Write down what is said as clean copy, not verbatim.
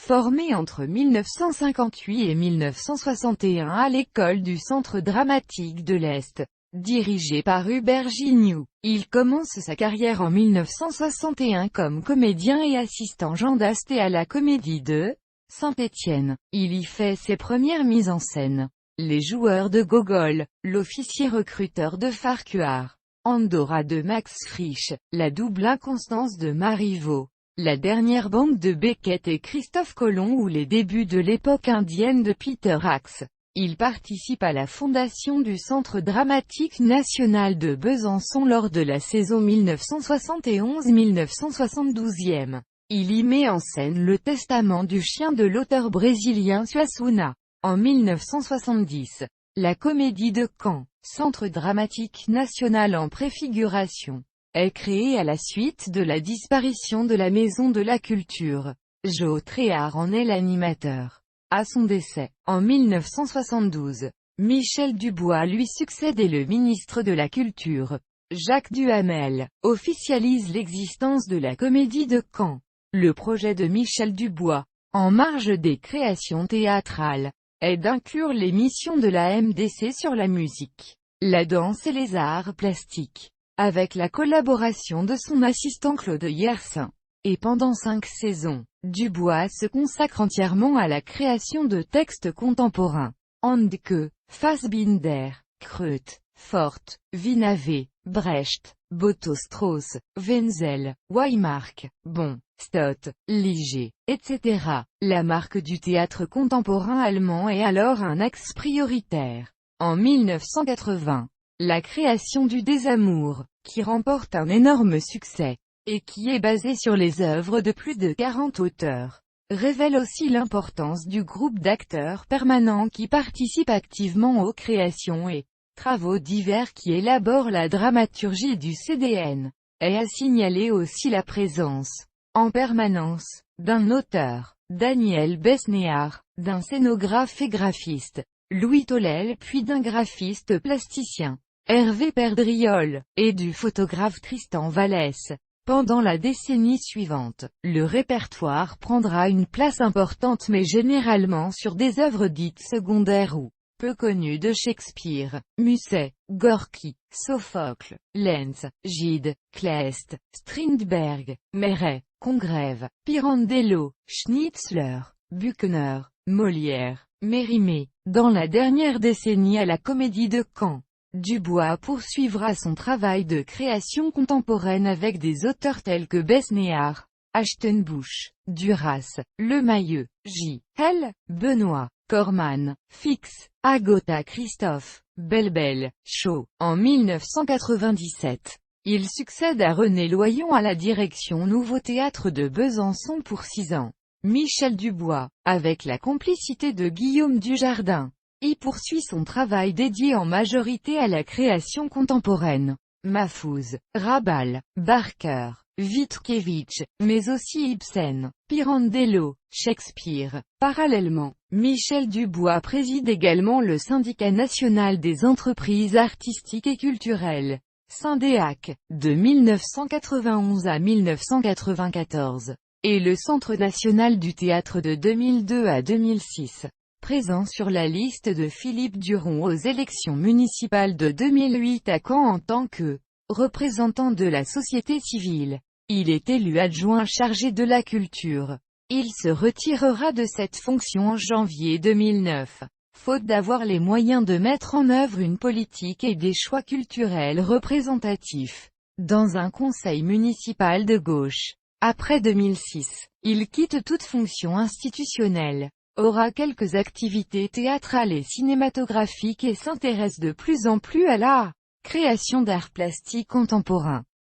Formé entre 1958 et 1961 à l'école du Centre dramatique de l'Est, dirigé par Hubert Gignoux, il commence sa carrière en 1961 comme comédien et assistant Jean d'Asté à la Comédie de Saint-Étienne. Il y fait ses premières mises en scène. Les joueurs de Gogol, l'officier recruteur de Farquhar, Andorra de Max Frisch, la double inconstance de Marivaux, la dernière bande de Beckett et Christophe Colomb ou les débuts de l'époque indienne de Peter Axe. Il participe à la fondation du Centre dramatique national de Besançon lors de la saison 1971-1972. Il y met en scène Le Testament du chien de l'auteur brésilien Suassuna. En 1970, la Comédie de Caen, Centre dramatique national en préfiguration, est créée à la suite de la disparition de la Maison de la Culture. Jo Tréhard en est l'animateur. À son décès, en 1972, Michel Dubois lui succède et le ministre de la Culture, Jacques Duhamel, officialise l'existence de la Comédie de Caen. Le projet de Michel Dubois, en marge des créations théâtrales, est d'inclure l'émission de la MDC sur la musique, la danse et les arts plastiques, avec la collaboration de son assistant Claude Yersin. Et pendant 5 saisons, Dubois se consacre entièrement à la création de textes contemporains. Handke, Fassbinder, Kreut, Fort, Vinavé, Brecht, Botto-Strauss, Wenzel, Weimark, Bon, Stott, Liger, etc. La marque du théâtre contemporain allemand est alors un axe prioritaire. En 1980, la création du Désamour, qui remporte un énorme succès, et qui est basé sur les œuvres de plus de 40 auteurs, révèle aussi l'importance du groupe d'acteurs permanents qui participent activement aux créations et travaux divers qui élaborent la dramaturgie du CDN, et à signaler aussi la présence, en permanence, d'un auteur, Daniel Besnéard, d'un scénographe et graphiste, Louis Tolel puis d'un graphiste plasticien, Hervé Perdriol, et du photographe Tristan Vallès. Pendant la décennie suivante, le répertoire prendra une place importante mais généralement sur des œuvres dites secondaires ou peu connues de Shakespeare, Musset, Gorky, Sophocle, Lenz, Gide, Kleist, Strindberg, Méret, Congreve, Pirandello, Schnitzler, Buchner, Molière, Mérimée. Dans la dernière décennie à la Comédie de Caen, Dubois poursuivra son travail de création contemporaine avec des auteurs tels que Besnéard, Ashtenbusch, Duras, Lemayeux, J. L. Benoît, Corman, Fix, Agota Christophe, Belbel, Shaw. En 1997, il succède à René Loyon à la direction Nouveau Théâtre de Besançon pour 6 ans. Michel Dubois, avec la complicité de Guillaume Dujardin, y poursuit son travail dédié en majorité à la création contemporaine. Mahfouz, Rabal, Barker, Witkiewicz, mais aussi Ibsen, Pirandello, Shakespeare. Parallèlement, Michel Dubois préside également le Syndicat national des entreprises artistiques et culturelles, Syndéac, de 1991 à 1994, et le Centre national du théâtre de 2002 à 2006. Présent sur la liste de Philippe Duron aux élections municipales de 2008 à Caen en tant que représentant de la société civile. Il est élu adjoint chargé de la culture. Il se retirera de cette fonction en janvier 2009, faute d'avoir les moyens de mettre en œuvre une politique et des choix culturels représentatifs, dans un conseil municipal de gauche. Après 2006, il quitte toute fonction institutionnelle, aura quelques activités théâtrales et cinématographiques et s'intéresse de plus en plus à la création d'art plastique contemporain.